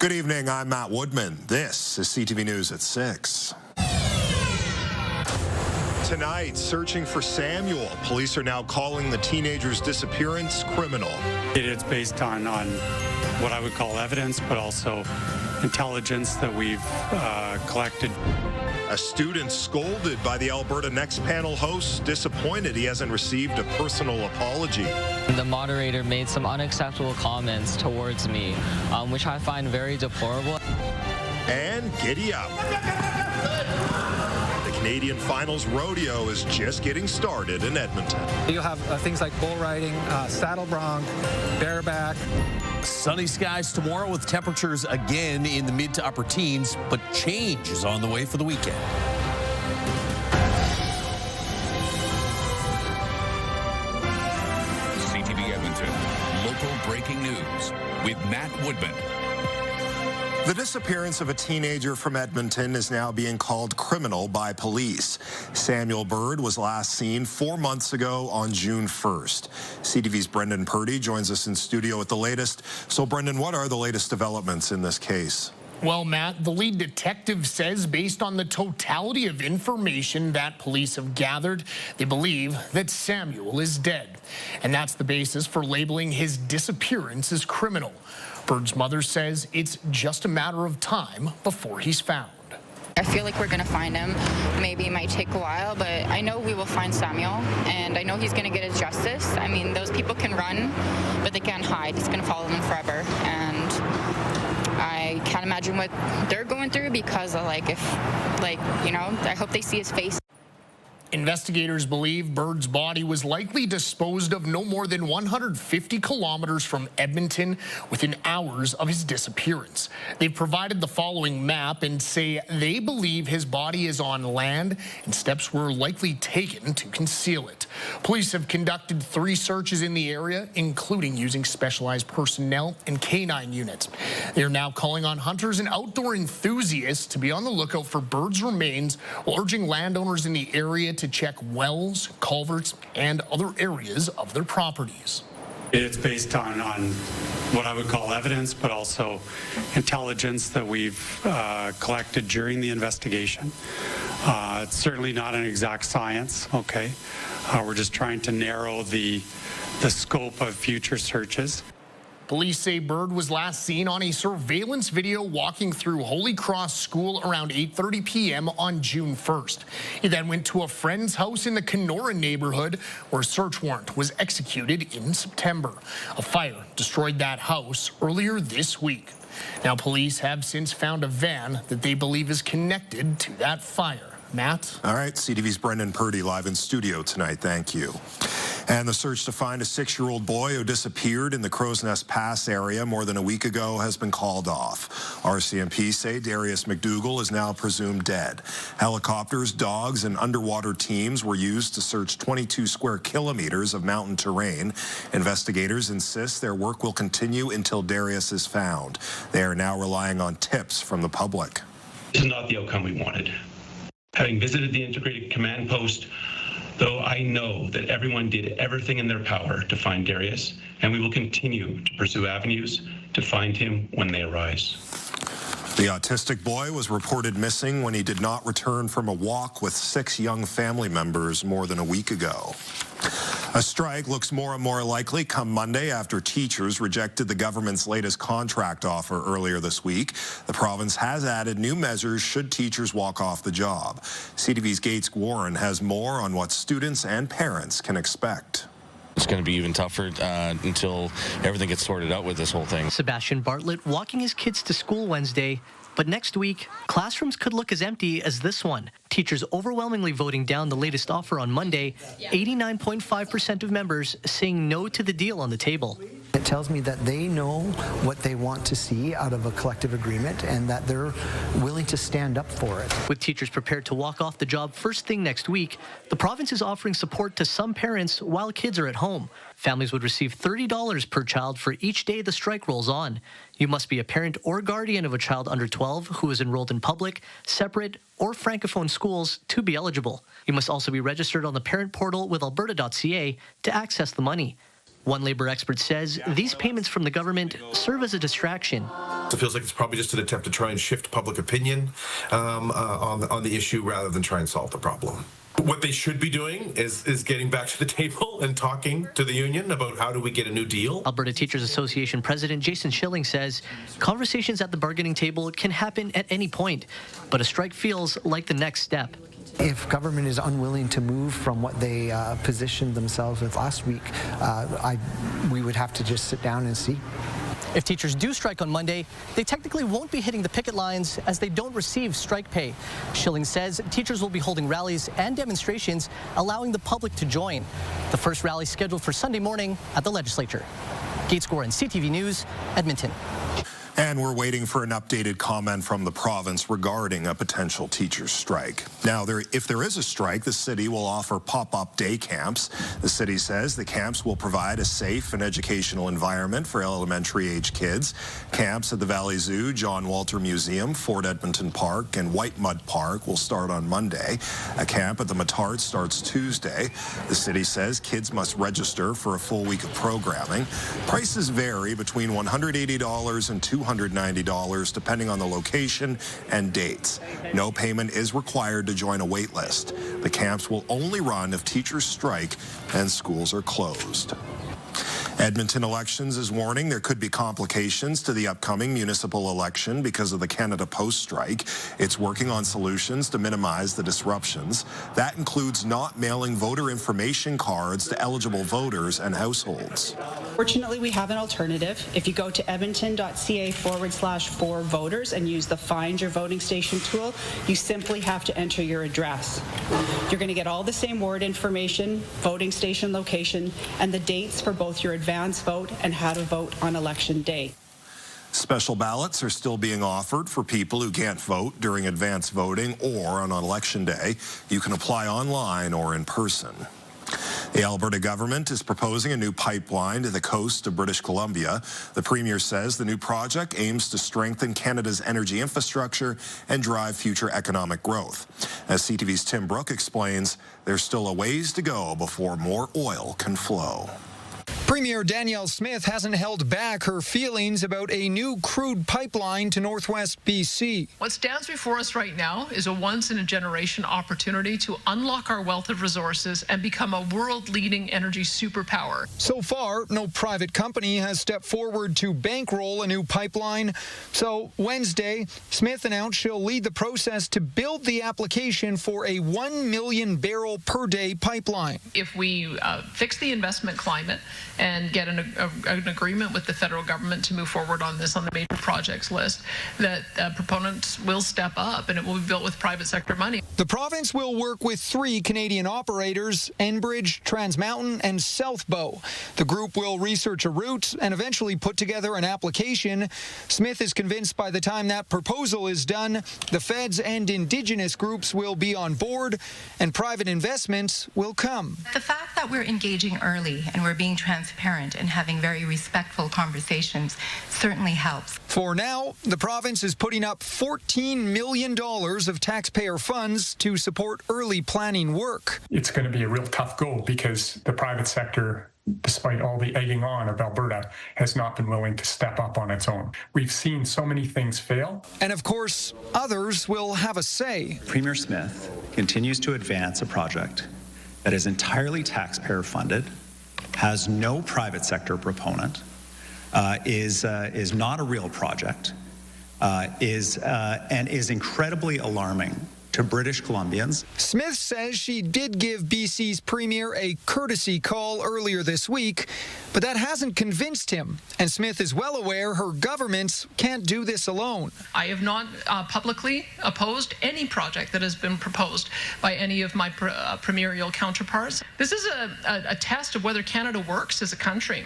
Good evening, I'm Matt Woodman. This is CTV News at 6. Tonight, searching for Samuel. Police are now calling the teenager's disappearance criminal. It's based on what I would call evidence, but also intelligence that we've collected. A student scolded by the Alberta Next Panel host, disappointed he hasn't received a personal apology. The moderator made some unacceptable comments towards me, which I find very deplorable. And giddy up. The Canadian Finals Rodeo is just getting started in Edmonton. You'll have things like bull riding, saddle bronc, bareback. Sunny skies tomorrow with temperatures again in the mid to upper teens, but change is on the way for the weekend. CTV Edmonton, local breaking news with Matt Woodman. The disappearance of a teenager from Edmonton is now being called criminal by police. Samuel Bird was last seen 4 months ago on June 1st. CTV's Brendan Purdy joins us in studio with the latest. So, Brendan, what are the latest developments in this case? Well, Matt, the lead detective says based on the totality of information that police have gathered, they believe that Samuel is dead. And that's the basis for labeling his disappearance as criminal. Bird's mother says it's just a matter of time before he's found. I feel like we're going to find him. Maybe it might take a while, but I know we will find Samuel, and I know he's going to get his justice. I mean, those people can run, but they can't hide. It's going to follow them forever, and I can't imagine what they're going through because of, I hope they see his face. Investigators believe Bird's body was likely disposed of no more than 150 kilometers from Edmonton within hours of his disappearance. They've provided the following map and say they believe his body is on land and steps were likely taken to conceal it. Police have conducted 3 searches in the area, including using specialized personnel and canine units. They're now calling on hunters and outdoor enthusiasts to be on the lookout for Bird's remains, while urging landowners in the area to check wells, culverts, and other areas of their properties. It's based on what I would call evidence, but also intelligence that we've collected during the investigation. It's certainly not an exact science, okay? We're just trying to narrow the scope of future searches. Police say Bird was last seen on a surveillance video walking through Holy Cross School around 8:30 p.m. on June 1st. He then went to a friend's house in the Kenora neighborhood where a search warrant was executed in September. A fire destroyed that house earlier this week. Now, police have since found a van that they believe is connected to that fire. Matt? All right, CTV's Brendan Purdy live in studio tonight. Thank you. And the search to find a 6-year-old boy who disappeared in the Crow's Nest Pass area more than a week ago has been called off. RCMP say Darius McDougall is now presumed dead. Helicopters, dogs, and underwater teams were used to search 22 square kilometers of mountain terrain. Investigators insist their work will continue until Darius is found. They are now relying on tips from the public. This is not the outcome we wanted. Having visited the integrated command post, though, I know that everyone did everything in their power to find Darius, and we will continue to pursue avenues to find him when they arise. The autistic boy was reported missing when he did not return from a walk with 6 young family members more than a week ago. A strike looks more and more likely come Monday after teachers rejected the government's latest contract offer earlier this week. The province has added new measures should teachers walk off the job. CTV's Gates Warren has more on what students and parents can expect. It's going to be even tougher until everything gets sorted out with this whole thing. Sebastian Bartlett walking his kids to school Wednesday, but next week, classrooms could look as empty as this one. Teachers overwhelmingly voting down the latest offer on Monday, 89.5% of members saying no to the deal on the table. It tells me that they know what they want to see out of a collective agreement and that they're willing to stand up for it. With teachers prepared to walk off the job first thing next week, the province is offering support to some parents while kids are at home. Families would receive $30 per child for each day the strike rolls on. You must be a parent or guardian of a child under 12 who is enrolled in public, separate, or francophone schools to be eligible. You must also be registered on the parent portal with alberta.ca to access the money. One labor expert says these payments from the government serve as a distraction. It feels like it's probably just an attempt to try and shift public opinion on the issue rather than try and solve the problem. What they should be doing is getting back to the table and talking to the union about how do we get a new deal. Alberta Teachers Association President Jason Schilling says conversations at the bargaining table can happen at any point, but a strike feels like the next step. If government is unwilling to move from what they positioned themselves with last week, we would have to just sit down and see. If teachers do strike on Monday, they technically won't be hitting the picket lines as they don't receive strike pay. Schilling says teachers will be holding rallies and demonstrations, allowing the public to join. The first rally scheduled for Sunday morning at the legislature. Gates Gorin, CTV News, Edmonton. And we're waiting for an updated comment from the province regarding a potential teacher strike. Now, if there is a strike, the city will offer pop-up day camps. The city says the camps will provide a safe and educational environment for elementary-age kids. Camps at the Valley Zoo, John Walter Museum, Fort Edmonton Park, and White Mud Park will start on Monday. A camp at the Matart starts Tuesday. The city says kids must register for a full week of programming. Prices vary between $180 and $290 depending on the location and dates. No payment is required to join a wait list. The camps will only run if teachers strike and schools are closed. Edmonton Elections is warning there could be complications to the upcoming municipal election because of the Canada Post strike. It's working on solutions to minimize the disruptions. That includes not mailing voter information cards to eligible voters and households. Fortunately, we have an alternative. If you go to edmonton.ca/for-voters and use the Find Your Voting Station tool, you simply have to enter your address. You're going to get all the same ward information, voting station location, and the dates for both your advance vote and how to vote on election day. Special ballots are still being offered for people who can't vote during advance voting or on election day. You can apply online or in person. The Alberta government is proposing a new pipeline to the coast of British Columbia. The Premier says the new project aims to strengthen Canada's energy infrastructure and drive future economic growth. As CTV's Tim Brooke explains, there's still a ways to go before more oil can flow. Premier Danielle Smith hasn't held back her feelings about a new crude pipeline to northwest BC. What stands before us right now is a once-in-a-generation opportunity to unlock our wealth of resources and become a world-leading energy superpower. So far, no private company has stepped forward to bankroll a new pipeline. So Wednesday, Smith announced she'll lead the process to build the application for a 1 million barrel per day pipeline. If we fix the investment climate and get an agreement with the federal government to move forward on this on the major projects list, that proponents will step up and it will be built with private sector money. The province will work with 3 Canadian operators, Enbridge, Trans Mountain, and Southbow. The group will research a route and eventually put together an application. Smith is convinced by the time that proposal is done, the feds and Indigenous groups will be on board and private investments will come. The fact that we're engaging early and we're being transparent and having very respectful conversations certainly helps. For now, the province is putting up $14 million of taxpayer funds to support early planning work. It's going to be a real tough go because the private sector, despite all the egging on of Alberta, has not been willing to step up on its own. We've seen so many things fail. And of course, others will have a say. Premier Smith continues to advance a project that is entirely taxpayer funded, has no private sector proponent, is not a real project, and is incredibly alarming to British Columbians. Smith says she did give BC's Premier a courtesy call earlier this week, but that hasn't convinced him. And Smith is well aware her government can't do this alone. I have not publicly opposed any project that has been proposed by any of my premierial counterparts. This is a test of whether Canada works as a country.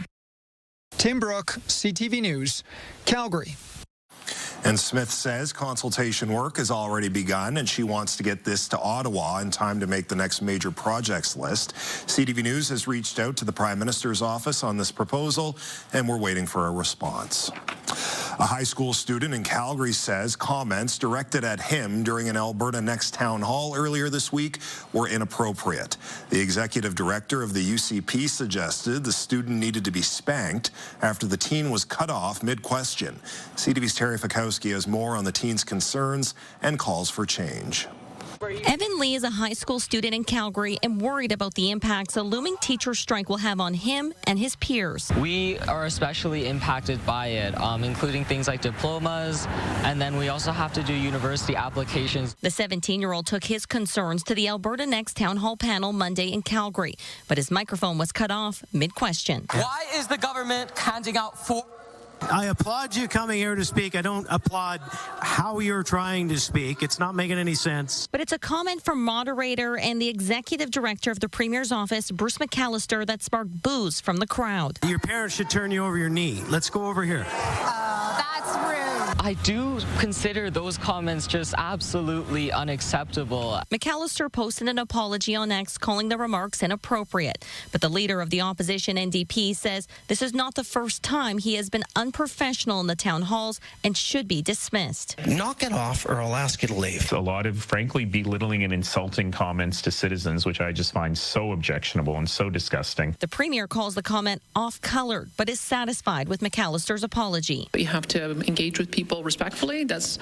Tim Brooke, CTV News, Calgary. And Smith says consultation work has already begun, and she wants to get this to Ottawa in time to make the next major projects list. CTV News has reached out to the Prime Minister's office on this proposal, and we're waiting for a response. A high school student in Calgary says comments directed at him during an Alberta Next town hall earlier this week were inappropriate. The executive director of the UCP suggested the student needed to be spanked after the teen was cut off mid-question. CTV's Terry Fikowski has more on the teen's concerns and calls for change. Evan Lee is a high school student in Calgary and worried about the impacts a looming teacher strike will have on him and his peers. We are especially impacted by it, including things like diplomas, and then we also have to do university applications. The 17-year-old took his concerns to the Alberta Next town hall panel Monday in Calgary, but his microphone was cut off mid-question. Why is the government handing out I applaud you coming here to speak. I don't applaud how you're trying to speak. It's not making any sense. But it's a comment from moderator and the executive director of the Premier's office, Bruce McAllister, that sparked boos from the crowd. Your parents should turn you over your knee. Let's go over here. That's rude. I do consider those comments just absolutely unacceptable. McAllister posted an apology on X calling the remarks inappropriate. But the leader of the opposition NDP says this is not the first time he has been unprofessional in the town halls and should be dismissed. Knock it off or I'll ask you to leave. A lot of, frankly, belittling and insulting comments to citizens, which I just find so objectionable and so disgusting. The Premier calls the comment off-colored, but is satisfied with McAllister's apology. You have to engage with people respectfully. That's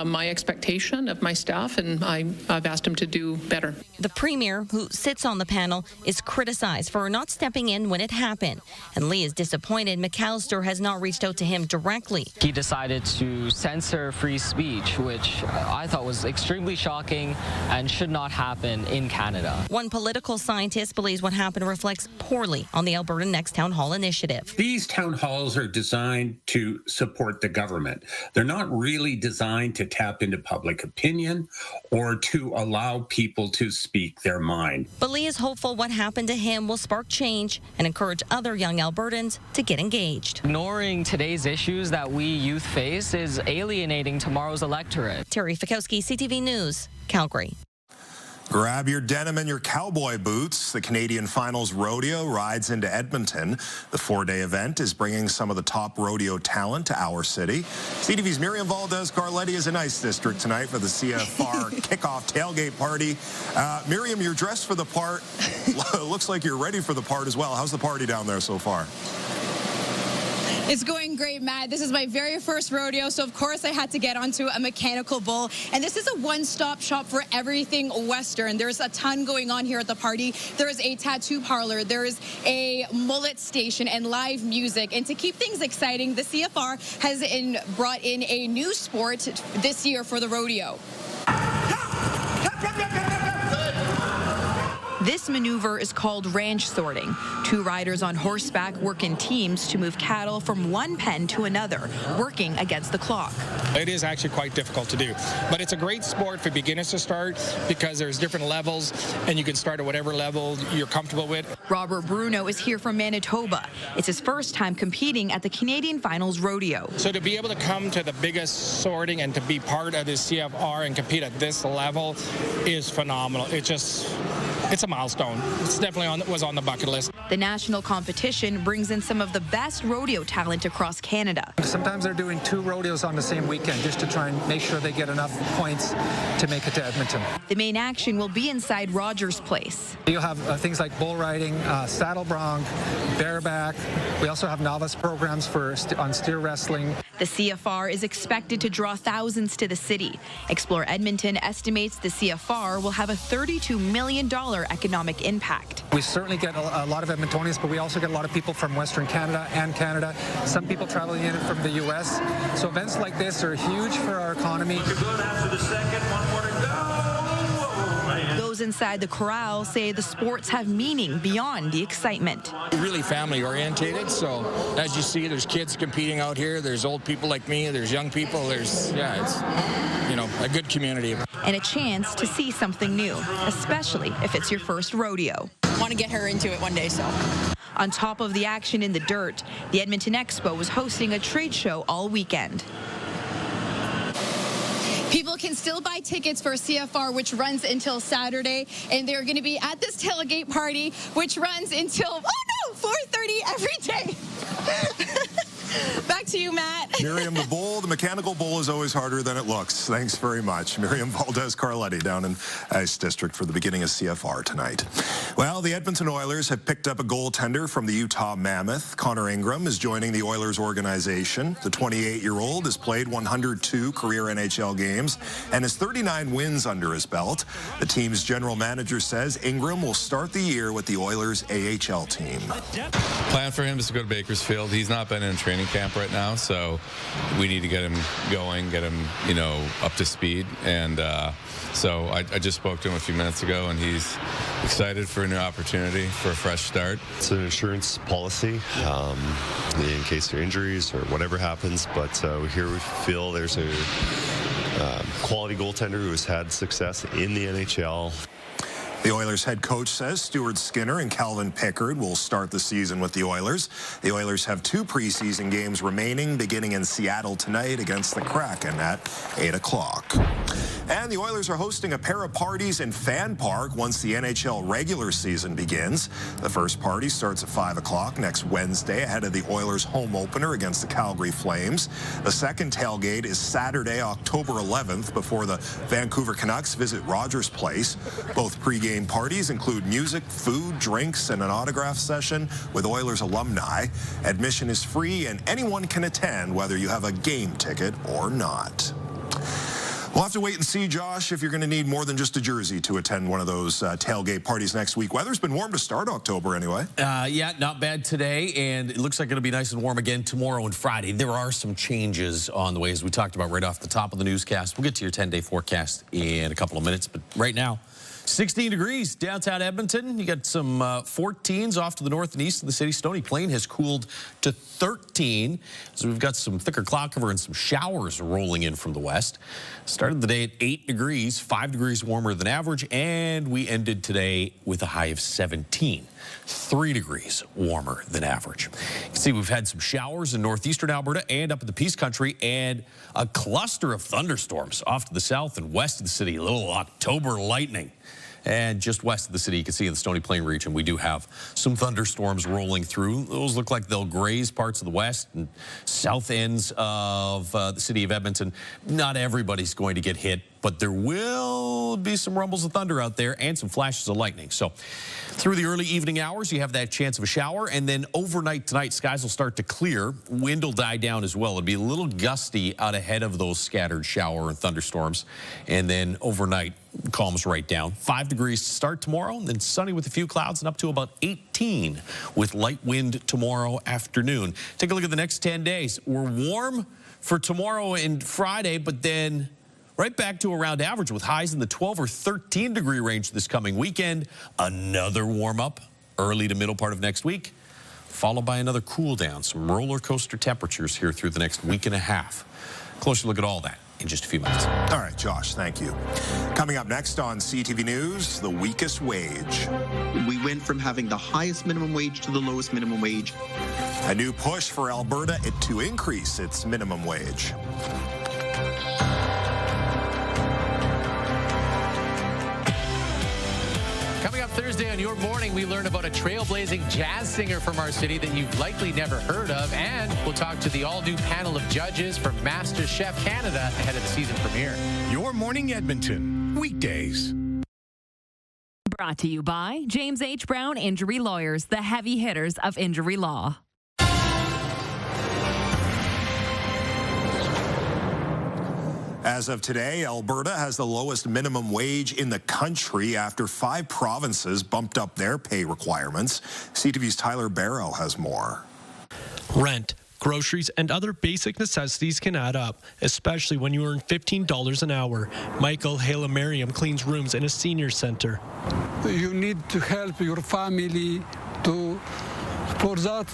my expectation of my staff, and I've asked him to do better. The Premier, who sits on the panel, is criticized for not stepping in when it happened. And Lee is disappointed McAllister has not reached out to him directly. He decided to censor free speech, which I thought was extremely shocking and should not happen in Canada. One political scientist believes what happened reflects poorly on the Alberta Next Town Hall initiative. These town halls are designed to support the government. They're not really designed to tap into public opinion or to allow people to speak their mind. But Lee is hopeful what happened to him will spark change and encourage other young Albertans to get engaged. Ignoring today's issues that we youth face is alienating tomorrow's electorate. Terry Fikowski, CTV News, Calgary. Grab your denim and your cowboy boots. The Canadian Finals Rodeo rides into Edmonton. The 4-day event is bringing some of the top rodeo talent to our city. CTV's Miriam Valdez-Garletti is in Ice District tonight for the CFR kickoff tailgate party. Miriam, you're dressed for the part. Looks like you're ready for the part as well. How's the party down there so far? It's going great, Matt. This is my very first rodeo, so of course I had to get onto a mechanical bull. And this is a one-stop shop for everything Western. There's a ton going on here at the party. There is a tattoo parlor, there is a mullet station, and live music. And to keep things exciting, the CFR has brought in a new sport this year for the rodeo. This maneuver is called ranch sorting. Two riders on horseback work in teams to move cattle from one pen to another, working against the clock. It is actually quite difficult to do, but it's a great sport for beginners to start because there's different levels and you can start at whatever level you're comfortable with. Robert Bruno is here from Manitoba. It's his first time competing at the Canadian Finals Rodeo. So to be able to come to the biggest sorting and to be part of this CFR and compete at this level is phenomenal. It's a milestone. It's definitely was on the bucket list. The national competition brings in some of the best rodeo talent across Canada. Sometimes they're doing 2 rodeos on the same weekend just to try and make sure they get enough points to make it to Edmonton. The main action will be inside Rogers Place. You'll have things like bull riding, saddle bronc, bareback. We also have novice programs on steer wrestling. The CFR is expected to draw thousands to the city. Explore Edmonton estimates the CFR will have a $32 million economic impact. We certainly get a lot of Edmontonians, but we also get a lot of people from Western Canada and Canada. Some people traveling in from the U.S. So events like this are huge for our economy. Looking good after the second, one more to go. Those inside the corral say the sports have meaning beyond the excitement. Really family orientated, so as you see, there's kids competing out here, there's old people like me, there's young people, it's a good community. And a chance to see something new, especially if it's your first rodeo. I want to get her into it one day, so. On top of the action in the dirt, the Edmonton Expo was hosting a trade show all weekend. People can still buy tickets for CFR, which runs until Saturday, and they're going to be at this tailgate party, which runs until, 4:30 every day. Back to you, Matt. Miriam, the mechanical bull is always harder than it looks. Thanks very much. Miriam Valdez-Carletti down in Ice District for the beginning of CFR tonight. Well, the Edmonton Oilers have picked up a goaltender from the Utah Mammoth. Connor Ingram is joining the Oilers organization. The 28-year-old has played 102 career NHL games and has 39 wins under his belt. The team's general manager says Ingram will start the year with the Oilers AHL team. Plan for him is to go to Bakersfield. He's not been in training camp right now, so we need to get him going, get him, up to speed. And so I just spoke to him a few minutes ago, and he's excited for a new opportunity, for a fresh start. It's an insurance policy in case there are injuries or whatever happens, but here we feel there's a quality goaltender who has had success in the NHL. The Oilers head coach says Stuart Skinner and Calvin Pickard will start the season with the Oilers. The Oilers have 2 preseason games remaining, beginning in Seattle tonight against the Kraken at 8 o'clock. And the Oilers are hosting a pair of parties in Fan Park once the NHL regular season begins. The first party starts at 5 o'clock next Wednesday ahead of the Oilers' home opener against the Calgary Flames. The second tailgate is Saturday, October 11th, before the Vancouver Canucks visit Rogers Place. Both pregame parties include music, food, drinks, and an autograph session with Oilers alumni. Admission is free, and anyone can attend, whether you have a game ticket or not. We'll have to wait and see, Josh, if you're going to need more than just a jersey to attend one of those tailgate parties next week. Weather's been warm to start October anyway. Yeah, not bad today, and it looks like it'll be nice and warm again tomorrow and Friday. There are some changes on the way, as we talked about right off the top of the newscast. We'll get to your 10-day forecast in a couple of minutes, but right now, 16 degrees downtown Edmonton. You got some 14s off to the north and east of the city. Stony Plain has cooled to 13. So we've got some thicker cloud cover and some showers rolling in from the west. Started the day at 8 degrees, 5 degrees warmer than average, and we ended today with a high of 17. 3 degrees warmer than average. You can see we've had some showers in northeastern Alberta and up in the Peace Country, and a cluster of thunderstorms off to the south and west of the city. A little October lightning. And just west of the city, you can see in the Stony Plain region, we do have some thunderstorms rolling through. Those look like they'll graze parts of the west and south ends of the city of Edmonton. Not everybody's going to get hit, but there will be some rumbles of thunder out there and some flashes of lightning. So through the early evening hours, you have that chance of a shower. And then overnight tonight, skies will start to clear. Wind will die down as well. It'll be a little gusty out ahead of those scattered shower and thunderstorms. And then overnight, calms right down. 5 degrees to start tomorrow, and then sunny with a few clouds and up to about 18 with light wind tomorrow afternoon. Take a look at the next 10 days. We're warm for tomorrow and Friday, but then right back to around average with highs in the 12 or 13 degree range this coming weekend. Another warm up early to middle part of next week, followed by another cool down. Some roller coaster temperatures here through the next week and a half. Closer look at all that in just a few minutes. All right, Josh, thank you. Coming up next on CTV News, the weakest wage. We went from having the highest minimum wage to the lowest minimum wage. A new push for Alberta to increase its minimum wage. Coming up Thursday on Your Morning, we learn about a trailblazing jazz singer from our city that you've likely never heard of, and we'll talk to the all-new panel of judges from Master Chef Canada ahead of the season premiere. Your Morning Edmonton, weekdays. Brought to you by James H. Brown Injury Lawyers, the heavy hitters of injury law. As of today, Alberta has the lowest minimum wage in the country after 5 provinces bumped up their pay requirements. CTV's Tyler Barrow has more. Rent, groceries, and other basic necessities can add up, especially when you earn $15 an hour. Michael Haile-Mariam cleans rooms in a senior center. You need to help your family for that,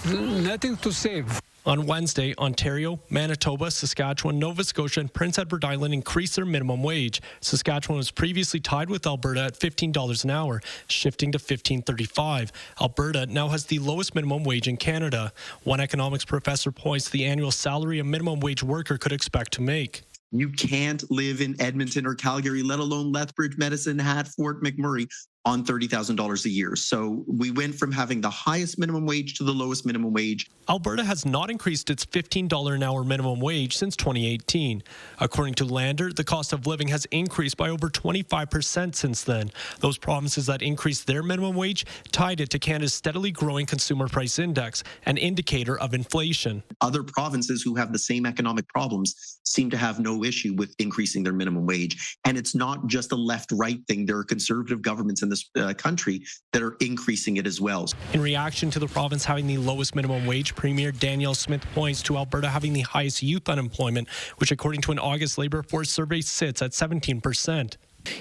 nothing to save. On Wednesday, Ontario, Manitoba, Saskatchewan, Nova Scotia, and Prince Edward Island increased their minimum wage. Saskatchewan was previously tied with Alberta at $15 an hour, shifting to $15.35. Alberta now has the lowest minimum wage in Canada. One economics professor points to the annual salary a minimum wage worker could expect to make. You can't live in Edmonton or Calgary, let alone Lethbridge, Medicine Hat, Fort McMurray, on $30,000 a year. So we went from having the highest minimum wage to the lowest minimum wage. Alberta has not increased its $15 an hour minimum wage since 2018. According to Lander, the cost of living has increased by over 25% since then. Those provinces that increased their minimum wage tied it to Canada's steadily growing consumer price index, an indicator of inflation. Other provinces who have the same economic problems seem to have no issue with increasing their minimum wage. And it's not just a left-right thing. There are conservative governments in this country that are increasing it as well. In reaction to the province having the lowest minimum wage, Premier Danielle Smith points to Alberta having the highest youth unemployment, which according to an August Labour Force survey sits at 17%.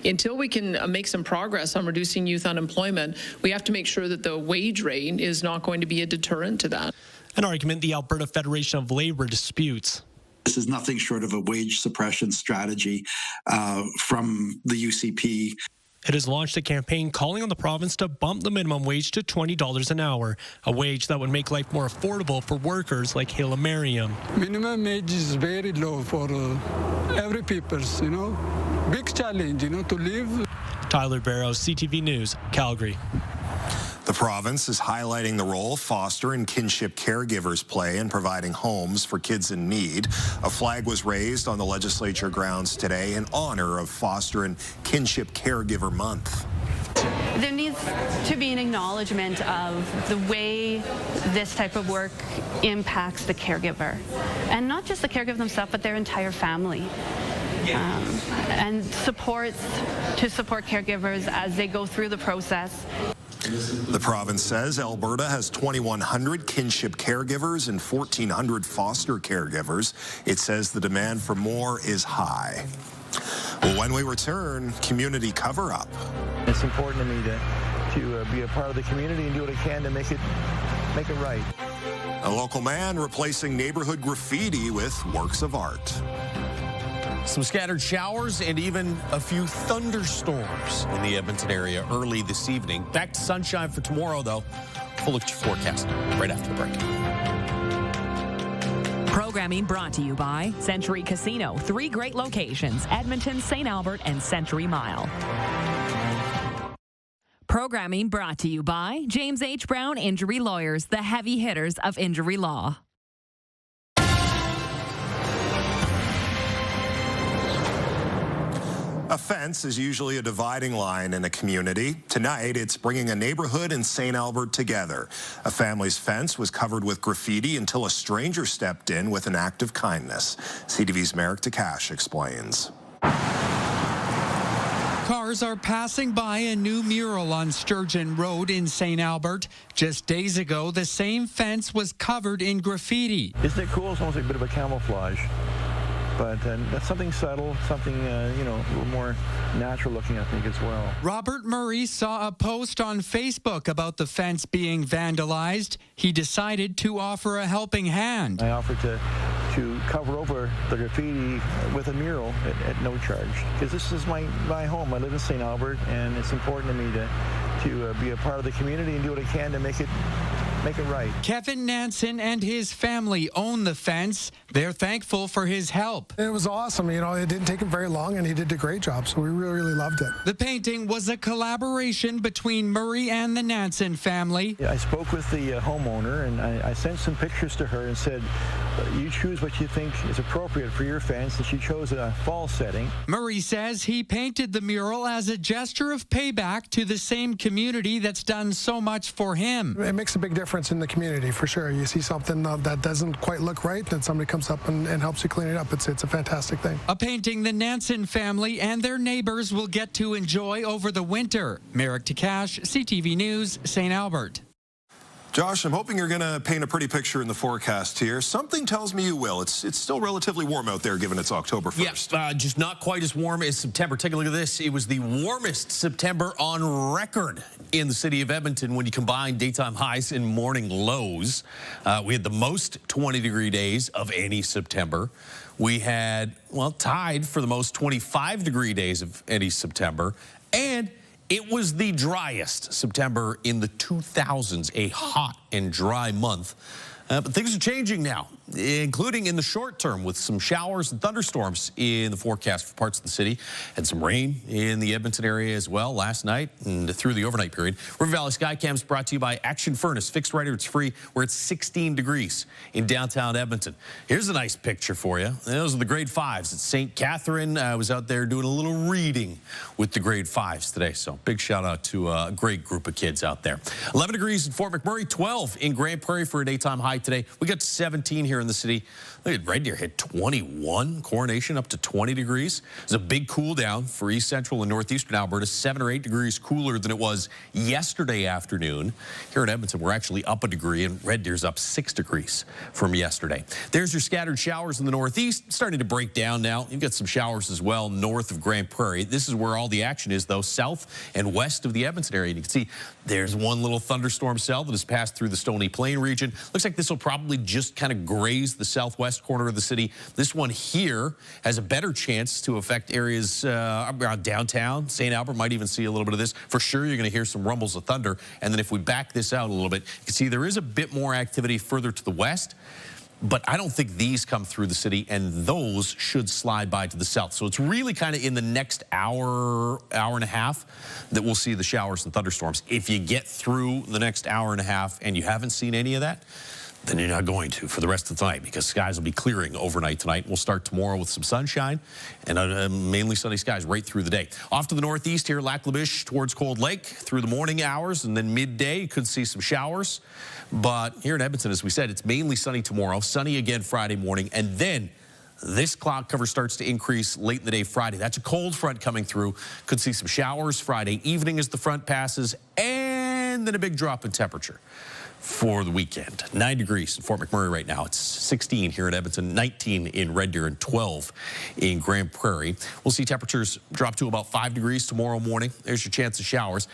Until we can make some progress on reducing youth unemployment, we have to make sure that the wage rate is not going to be a deterrent to that. An argument the Alberta Federation of Labour disputes. This is nothing short of a wage suppression strategy from the UCP. It has launched a campaign calling on the province to bump the minimum wage to $20 an hour, a wage that would make life more affordable for workers like Hila Merriam. Minimum wage is very low for every people, you know. Big challenge, you know, to live. Tyler Barrows, CTV News, Calgary. The province is highlighting the role foster and kinship caregivers play in providing homes for kids in need. A flag was raised on the legislature grounds today in honor of Foster and Kinship Caregiver Month. There needs to be an acknowledgement of the way this type of work impacts the caregiver. And not just the caregiver themselves, but their entire family. And supports to support caregivers as they go through the process. The province says Alberta has 2,100 kinship caregivers and 1,400 foster caregivers. It says the demand for more is high. When we return, community cover-up. It's important to me to be a part of the community and do what I can to make it right. A local man replacing neighborhood graffiti with works of art. Some scattered showers and even a few thunderstorms in the Edmonton area early this evening. Back to sunshine for tomorrow, though. We'll look at your forecast right after the break. Programming brought to you by Century Casino. 3 great locations: Edmonton, St. Albert, and Century Mile. Programming brought to you by James H. Brown Injury Lawyers, the heavy hitters of injury law. A fence is usually a dividing line in a community. Tonight, it's bringing a neighborhood in St. Albert together. A family's fence was covered with graffiti until a stranger stepped in with an act of kindness. CTV's Merrick DeCash explains. Cars are passing by a new mural on Sturgeon Road in St. Albert. Just days ago, the same fence was covered in graffiti. Isn't it cool? It's almost like a bit of a camouflage. But that's something subtle, something, a little more natural looking, I think, as well. Robert Murray saw a post on Facebook about the fence being vandalized. He decided to offer a helping hand. I offered to cover over the graffiti with a mural at no charge. Because this is my home. I live in St. Albert, and it's important to me to be a part of the community and do what I can to make it right. Kevin Nansen and his family own the fence. They're thankful for his help. It was awesome. It didn't take him very long, and he did a great job, so we really, really loved it. The painting was a collaboration between Murray and the Nansen family. I spoke with the homeowner, and I sent some pictures to her and said, you choose what you think is appropriate for your fence, and she chose a fall setting. Murray says he painted the mural as a gesture of payback to the same community that's done so much for him. It makes a big difference in the community, for sure. You see something that doesn't quite look right, then somebody comes up and helps you clean it up. It's a fantastic thing. A painting the Nansen family and their neighbors will get to enjoy over the winter. Merrick DeCash, CTV News, St. Albert. Josh, I'm hoping you're going to paint a pretty picture in the forecast here. Something tells me you will. It's still relatively warm out there, given it's October 1st. Yeah, just not quite as warm as September. Take a look at this. It was the warmest September on record in the city of Edmonton when you combine daytime highs and morning lows. We had the most 20-degree days of any September. We had, tied for the most 25-degree days of any September. And it was the driest September in the 2000s, a hot and dry month. But things are changing now. including in the short term with some showers and thunderstorms in the forecast for parts of the city. And some rain in the Edmonton area as well last night and through the overnight period. River Valley Skycam is brought to you by Action Furnace. Fixed right, it's free. We're at 16 degrees in downtown Edmonton. Here's a nice picture for you. Those are the grade 5s at St. Catherine. I was out there doing a little reading with the grade 5s today. So big shout out to a great group of kids out there. 11 degrees in Fort McMurray, 12 in Grand Prairie for a daytime high today. We got 17 here in the city. Look at Red Deer hit 21. Coronation up to 20 degrees. It's a big cool down for east central and northeastern Alberta. 7 or 8 degrees cooler than it was yesterday afternoon. Here in Edmonton, we're actually up a degree, and Red Deer's up 6 degrees from yesterday. There's your scattered showers in the northeast. Starting to break down now. You've got some showers as well north of Grand Prairie. This is where all the action is, though, south and west of the Edmonton area. And you can see there's one little thunderstorm cell that has passed through the Stony Plain region. Looks like this will probably just kind of graze the southwest corner of the city. This one here has a better chance to affect areas around downtown. St. Albert might even see a little bit of this. For sure, you're going to hear some rumbles of thunder. And then if we back this out a little bit, you can see there is a bit more activity further to the west. But I don't think these come through the city, and those should slide by to the south. So it's really kind of in the next hour and a half that we'll see the showers and thunderstorms. If you get through the next hour and a half and you haven't seen any of that, then you're not going to for the rest of the night, because skies will be clearing overnight tonight. We'll start tomorrow with some sunshine and mainly sunny skies right through the day. Off to the northeast here, Lac La Biche towards Cold Lake through the morning hours, and then midday you could see some showers. But here in Edmonton, as we said, it's mainly sunny tomorrow, sunny again Friday morning, and then this cloud cover starts to increase late in the day Friday. That's a cold front coming through. Could see some showers Friday evening as the front passes, and then a big drop in temperature for the weekend. 9 degrees in Fort McMurray right now. It's 16 here in Edmonton, 19 in Red Deer, and 12 in Grand Prairie. We'll see temperatures drop to about 5 degrees tomorrow morning. There's your chance of showers,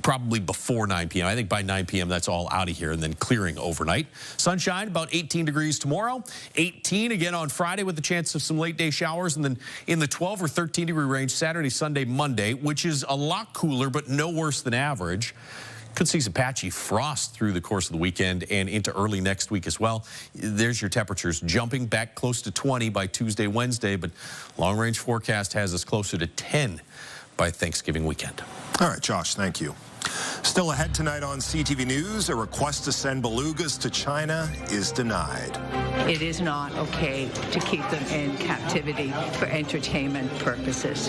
probably before 9 p.m. I think by 9 p.m. that's all out of here, and then clearing overnight. Sunshine, about 18 degrees tomorrow. 18 again on Friday with the chance of some late day showers, and then in the 12 or 13 degree range Saturday, Sunday, Monday, which is a lot cooler but no worse than average. Could see some patchy frost through the course of the weekend and into early next week as well. There's your temperatures jumping back close to 20 by Tuesday, Wednesday, but long-range forecast has us closer to 10 by Thanksgiving weekend. All right, Josh, thank you. Still ahead tonight on CTV News, a request to send belugas to China is denied. It is not okay to keep them in captivity for entertainment purposes.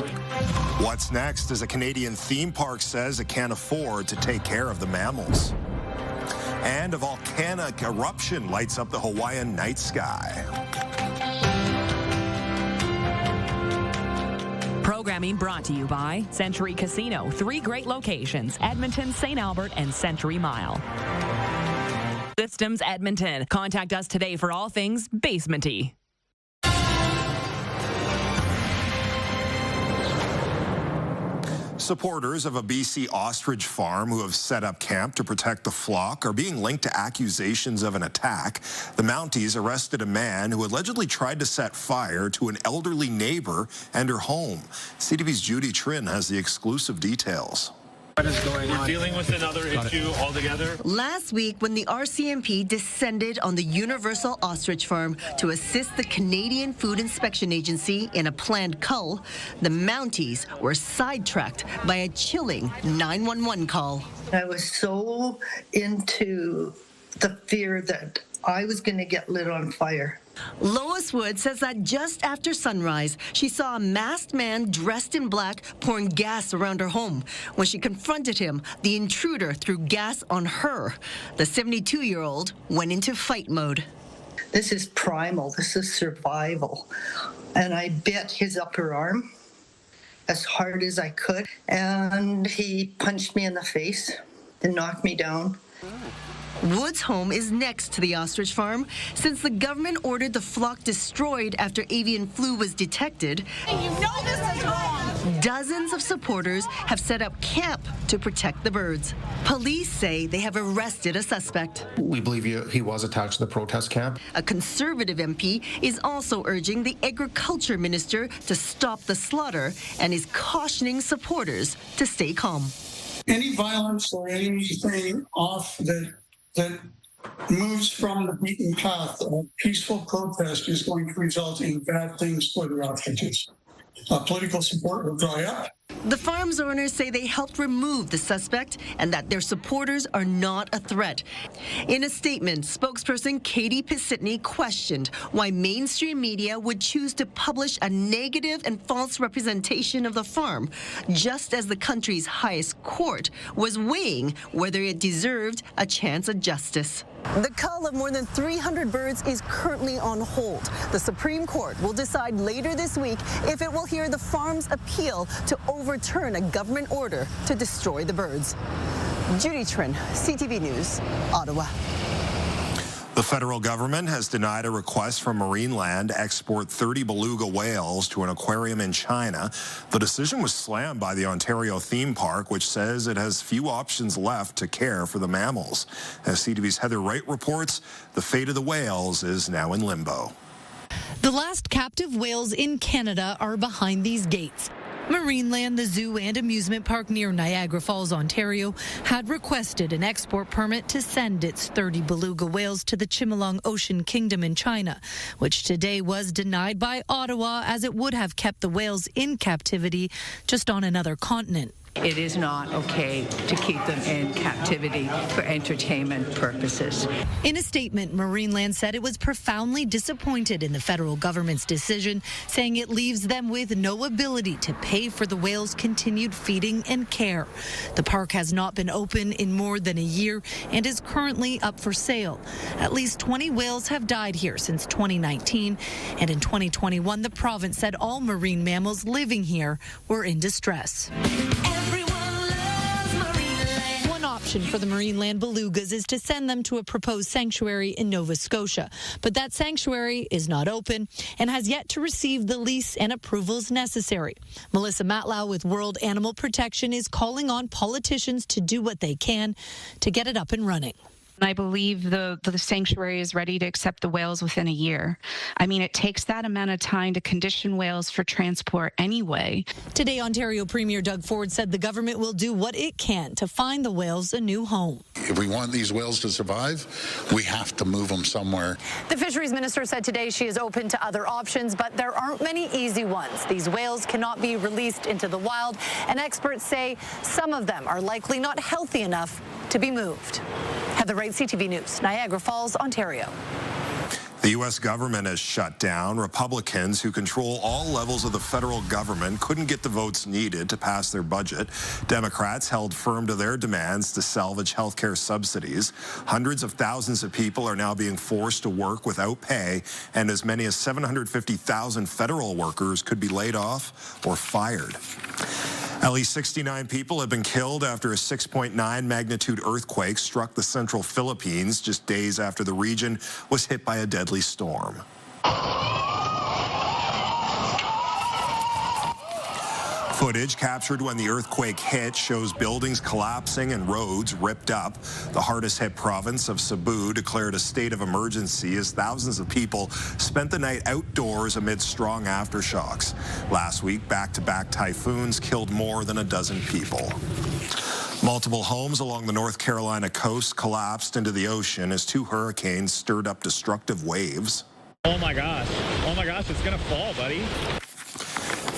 What's next as a Canadian theme park says it can't afford to take care of the mammals. And a volcanic eruption lights up the Hawaiian night sky. Programming brought to you by Century Casino. 3 great locations: Edmonton, St. Albert, and Century Mile. Systems Edmonton. Contact us today for all things basement-y. Supporters of a BC ostrich farm who have set up camp to protect the flock are being linked to accusations of an attack. The Mounties arrested a man who allegedly tried to set fire to an elderly neighbor and her home. CTV's Judy Trin has the exclusive details. What is going on? We're dealing with another issue altogether. Last week, when the RCMP descended on the Universal Ostrich Farm to assist the Canadian Food Inspection Agency in a planned cull, the Mounties were sidetracked by a chilling 911 call. I was so into the fear that I was going to get lit on fire. Lois Wood says that just after sunrise, she saw a masked man dressed in black pouring gas around her home. When she confronted him, the intruder threw gas on her. The 72-year-old went into fight mode. This is primal. This is survival. And I bit his upper arm as hard as I could, and he punched me in the face and knocked me down. Wood's home is next to the ostrich farm. Since the government ordered the flock destroyed after avian flu was detected, You know this is wrong. dozens of supporters have set up camp to protect the birds. Police say they have arrested a suspect. We believe he was attached to the protest camp. A Conservative MP is also urging the Agriculture Minister to stop the slaughter and is cautioning supporters to stay calm. Any violence or anything off that moves from the beaten path of peaceful protest is going to result in bad things for the Ostriches. Political support will dry up. The farm's owners say they helped remove the suspect and that their supporters are not a threat. In a statement, spokesperson Katie Pisitny questioned why mainstream media would choose to publish a negative and false representation of the farm, just as the country's highest court was weighing whether it deserved a chance at justice. The cull of more than 300 birds is currently on hold. The Supreme Court will decide later this week if it will hear the farm's appeal to overturn a government order to destroy the birds. Judy Trin, CTV News, Ottawa. The federal government has denied a request from Marineland to export 30 beluga whales to an aquarium in China. The decision was slammed by the Ontario theme park, which says it has few options left to care for the mammals. As CTV's Heather Wright reports, the fate of the whales is now in limbo. The last captive whales in Canada are behind these gates. Marineland, the zoo and amusement park near Niagara Falls, Ontario, had requested an export permit to send its 30 beluga whales to the Chimelong Ocean Kingdom in China, which today was denied by Ottawa as it would have kept the whales in captivity just on another continent. It is not okay to keep them in captivity for entertainment purposes. In a statement, Marineland said it was profoundly disappointed in the federal government's decision, saying it leaves them with no ability to pay for the whales' continued feeding and care. The park has not been open in more than a year and is currently up for sale. At least 20 whales have died here since 2019, and in 2021, the province said all marine mammals living here were in distress. One option for the Marineland belugas is to send them to a proposed sanctuary in Nova Scotia. But that sanctuary is not open and has yet to receive the lease and approvals necessary. Melissa Matlow with World Animal Protection is calling on politicians to do what they can to get it up and running. I believe the sanctuary is ready to accept the whales within a year. I mean, it takes that amount of time to condition whales for transport anyway. Today, Ontario Premier Doug Ford said the government will do what it can to find the whales a new home. If we want these whales to survive, we have to move them somewhere. The fisheries minister said today she is open to other options, but there aren't many easy ones. These whales cannot be released into the wild, and experts say some of them are likely not healthy enough to be moved. Heather Wright, CTV News, Niagara Falls, Ontario. The U.S. government has shut down. Republicans who control all levels of the federal government couldn't get the votes needed to pass their budget. Democrats held firm to their demands to salvage health care subsidies. Hundreds of thousands of people are now being forced to work without pay, and as many as 750,000 federal workers could be laid off or fired. At least 69 people have been killed after a 6.9 magnitude earthquake struck the central Philippines just days after the region was hit by a deadly storm. Footage captured when the earthquake hit shows buildings collapsing and roads ripped up. The hardest hit province of Cebu declared a state of emergency as thousands of people spent the night outdoors amid strong aftershocks. Last week, back-to-back typhoons killed more than a dozen people. Multiple homes along the North Carolina coast collapsed into the ocean as two hurricanes stirred up destructive waves. Oh my gosh, it's gonna fall, buddy.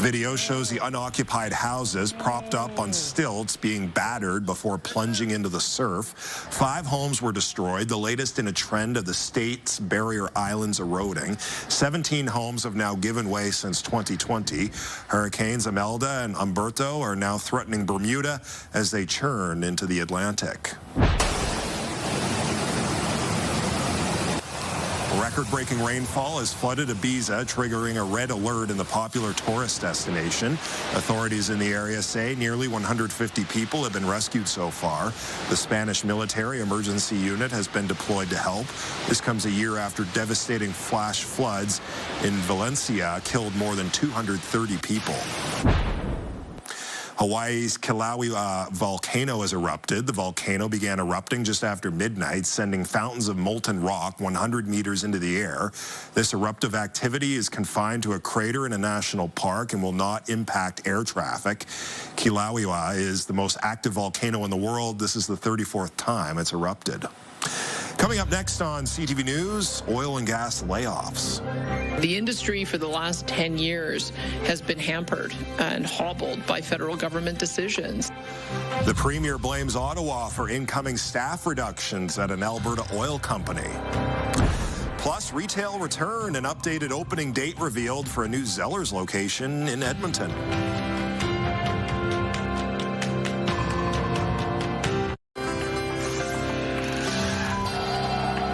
Video shows the unoccupied houses propped up on stilts being battered before plunging into the surf. 5 homes were destroyed, the latest in a trend of the state's barrier islands eroding. 17 homes have now given way since 2020. Hurricanes Imelda and Umberto are now threatening Bermuda as they churn into the Atlantic. Record-breaking rainfall has flooded Ibiza, triggering a red alert in the popular tourist destination. Authorities in the area say nearly 150 people have been rescued so far. The Spanish military emergency unit has been deployed to help. This comes a year after devastating flash floods in Valencia killed more than 230 people. Hawaii's Kilauea volcano has erupted. The volcano began erupting just after midnight, sending fountains of molten rock 100 meters into the air. This eruptive activity is confined to a crater in a national park and will not impact air traffic. Kilauea is the most active volcano in the world. This is the 34th time it's erupted. Coming up next on CTV News, oil and gas layoffs. The industry for the last 10 years has been hampered and hobbled by federal government decisions. The Premier blames Ottawa for incoming staff reductions at an Alberta oil company. Plus, retail return, an updated opening date revealed for a new Zellers location in Edmonton.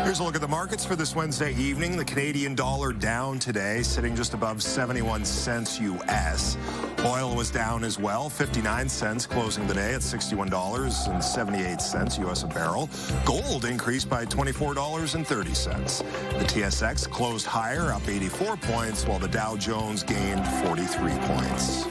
Here's a look at the markets for this Wednesday evening. The Canadian dollar down today, sitting just above 71 cents U.S. Oil was down as well, 59 cents, closing the day at $61.78 U.S. a barrel. Gold increased by $24.30. The TSX closed higher, up 84 points, while the Dow Jones gained 43 points.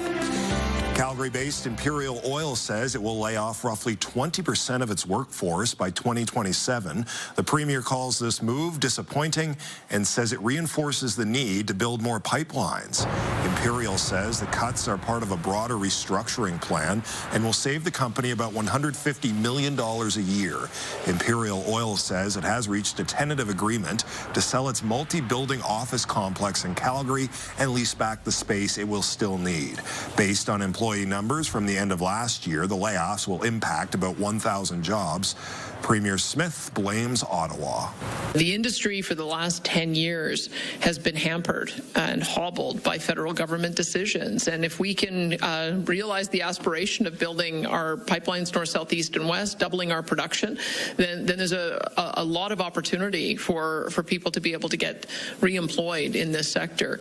Calgary-based Imperial Oil says it will lay off roughly 20% of its workforce by 2027. The Premier calls this move disappointing and says it reinforces the need to build more pipelines. Imperial says the cuts are part of a broader restructuring plan and will save the company about $150 million a year. Imperial Oil says it has reached a tentative agreement to sell its multi-building office complex in Calgary and lease back the space it will still need. Based on employee numbers from the end of last year, the layoffs will impact about 1,000 jobs. Premier Smith blames Ottawa. The industry for the last 10 years has been hampered and hobbled by federal government decisions. And if we can realize the aspiration of building our pipelines north, south, east, and west, doubling our production, then there's a lot of opportunity for people to be able to get reemployed in this sector.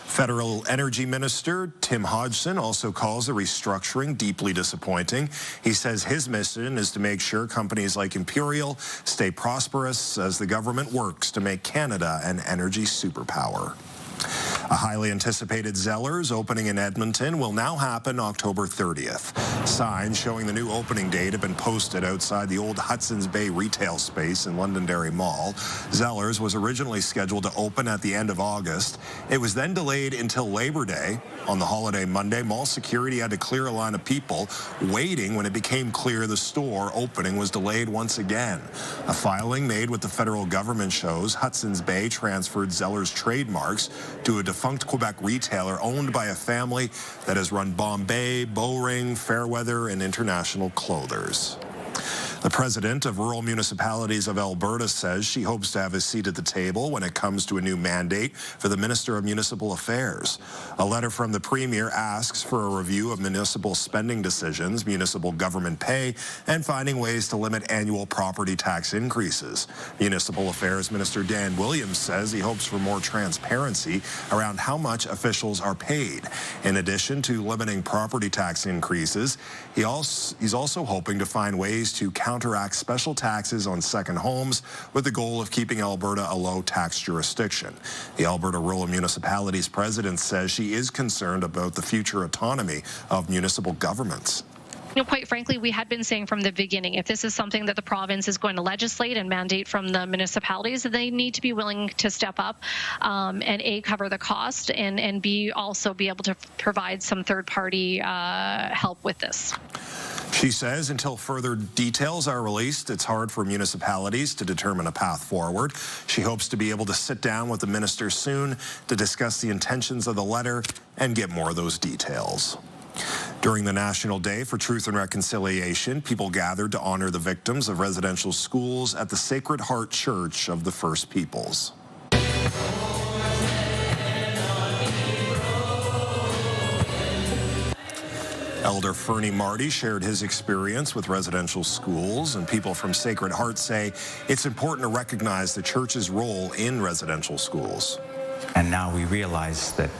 Federal Energy Minister Tim Hodgson also calls the restructuring deeply disappointing. He says his mission is to make sure companies like Imperial stay prosperous as the government works to make Canada an energy superpower. A highly anticipated Zellers opening in Edmonton will now happen October 30th. Signs showing the new opening date have been posted outside the old Hudson's Bay retail space in Londonderry Mall. Zellers was originally scheduled to open at the end of August. It was then delayed until Labor Day. On the holiday Monday, mall security had to clear a line of people waiting when it became clear the store opening was delayed once again. A filing made with the federal government shows Hudson's Bay transferred Zellers trademarks to a defunct Quebec retailer owned by a family that has run Bombay, Bowring, Fairweather, and International Clothers. The president of Rural Municipalities of Alberta says she hopes to have a seat at the table when it comes to a new mandate for the Minister of Municipal Affairs. A letter from the Premier asks for a review of municipal spending decisions, municipal government pay, and finding ways to limit annual property tax increases. Municipal Affairs Minister Dan Williams says he hopes for more transparency around how much officials are paid. In addition to limiting property tax increases, he's also hoping to find ways to counteract special taxes on second homes with the goal of keeping Alberta a low-tax jurisdiction. The Alberta Rural Municipalities president says she is concerned about the future autonomy of municipal governments. Quite frankly, we had been saying from the beginning, if this is something that the province is going to legislate and mandate from the municipalities, they need to be willing to step up and A, cover the cost, and B, also be able to provide some third-party help with this. She says until further details are released, it's hard for municipalities to determine a path forward. She hopes to be able to sit down with the minister soon to discuss the intentions of the letter and get more of those details. During the National Day for Truth and Reconciliation, people gathered to honor the victims of residential schools at the Sacred Heart Church of the First Peoples. Elder Fernie Marty shared his experience with residential schools, and people from Sacred Heart say it's important to recognize the church's role in residential schools. And now we realize that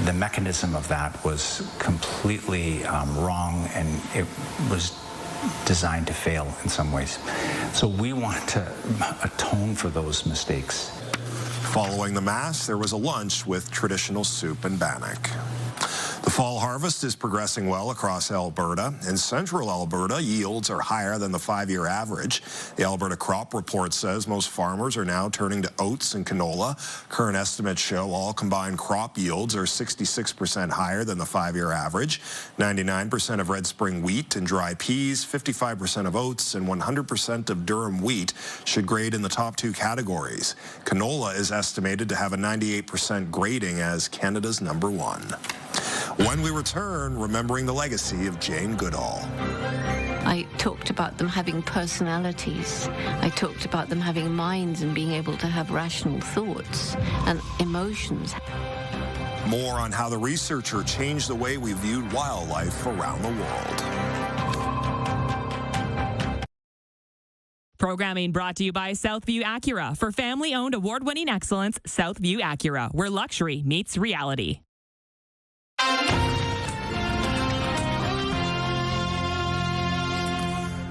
the mechanism of that was completely wrong, and it was designed to fail in some ways. So we want to atone for those mistakes. Following the Mass, there was a lunch with traditional soup and bannock. The fall harvest is progressing well across Alberta. In central Alberta, yields are higher than the 5-year average. The Alberta Crop Report says most farmers are now turning to oats and canola. Current estimates show all combined crop yields are 66% higher than the 5-year average. 99% of red spring wheat and dry peas, 55% of oats, and 100% of durum wheat should grade in the top 2 categories. Canola is estimated to have a 98% grading as Canada's #1. When we return, remembering the legacy of Jane Goodall. I talked about them having personalities. I talked about them having minds and being able to have rational thoughts and emotions. More on how the researcher changed the way we viewed wildlife around the world. Programming brought to you by Southview Acura. For family-owned, award-winning excellence, Southview Acura, where luxury meets reality.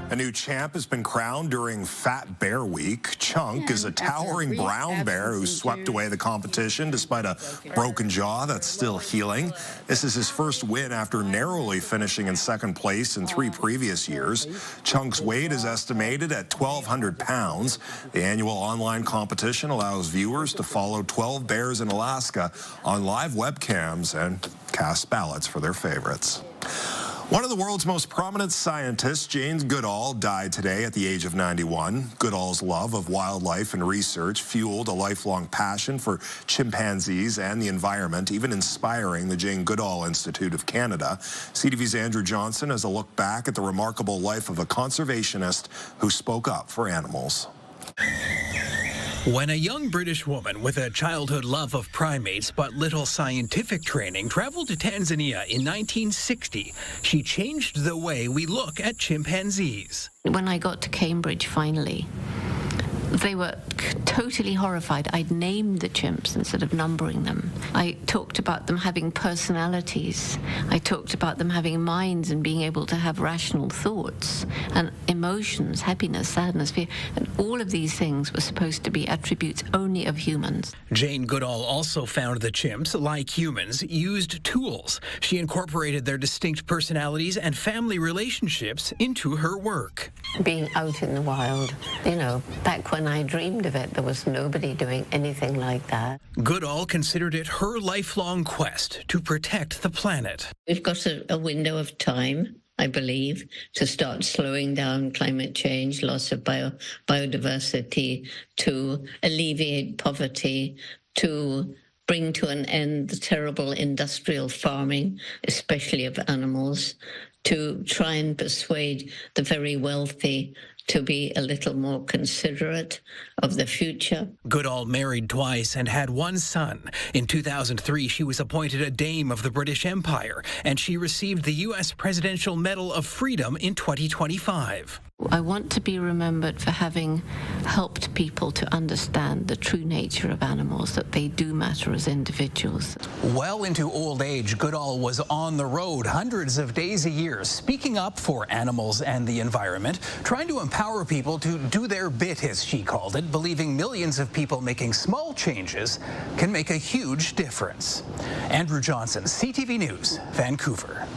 A new champ has been crowned during Fat Bear Week. Chunk is a towering brown bear who swept away the competition despite a broken jaw that's still healing. This is his first win after narrowly finishing in second place in 3 previous years. Chunk's weight is estimated at 1,200 pounds. The annual online competition allows viewers to follow 12 bears in Alaska on live webcams and cast ballots for their favorites. One of the world's most prominent scientists, Jane Goodall, died today at the age of 91. Goodall's love of wildlife and research fueled a lifelong passion for chimpanzees and the environment, even inspiring the Jane Goodall Institute of Canada. CTV's Andrew Johnson has a look back at the remarkable life of a conservationist who spoke up for animals. When a young British woman with a childhood love of primates but little scientific training traveled to Tanzania in 1960, she changed the way we look at chimpanzees. When I got to Cambridge finally, they were totally horrified. I'd named the chimps instead of numbering them. I talked about them having personalities. I talked about them having minds and being able to have rational thoughts and emotions, happiness, sadness, fear. And all of these things were supposed to be attributes only of humans. Jane Goodall also found the chimps, like humans, used tools. She incorporated their distinct personalities and family relationships into her work. Being out in the wild, you know, back when I dreamed of it, there was nobody doing anything like that. Goodall considered it her lifelong quest to protect the planet. We've got a window of time, I believe, to start slowing down climate change, loss of biodiversity, to alleviate poverty, to bring to an end the terrible industrial farming, especially of animals, to try and persuade the very wealthy to be a little more considerate of the future. Goodall married twice and had 1 son. In 2003, she was appointed a Dame of the British Empire, and she received the U.S. Presidential Medal of Freedom in 2025. I want to be remembered for having helped people to understand the true nature of animals, that they do matter as individuals. Well into old age, Goodall was on the road hundreds of days a year, speaking up for animals and the environment, trying to empower people to do their bit, as she called it, believing millions of people making small changes can make a huge difference. Andrew Johnson, CTV News, Vancouver.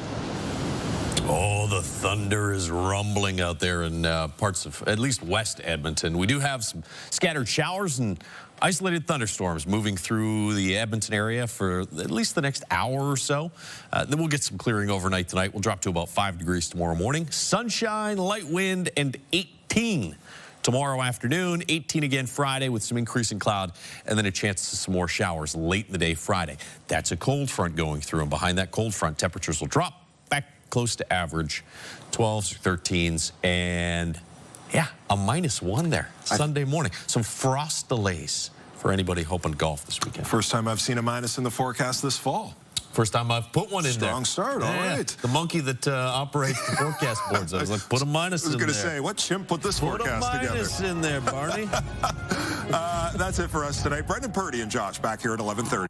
Oh, the thunder is rumbling out there in parts of at least West Edmonton. We do have some scattered showers and isolated thunderstorms moving through the Edmonton area for at least the next hour or so. Then we'll get some clearing overnight tonight. We'll drop to about 5 degrees tomorrow morning. Sunshine, light wind, and 18 tomorrow afternoon. 18 again Friday with some increasing cloud, and then a chance to some more showers late in the day Friday. That's a cold front going through, and behind that cold front, temperatures will drop back close to average, 12s, 13s, and yeah, a -1 there Sunday morning. Some frost delays for anybody hoping to golf this weekend. First time I've seen a minus in the forecast this fall. First time I've put one in there. Strong start, all right. The monkey that operates the forecast boards. I was like, put a minus in there. I was going to say, what chimp put this forecast together? Put a minus in there, Barney. That's it for us tonight. Brendan Purdy and Josh back here at 11:30.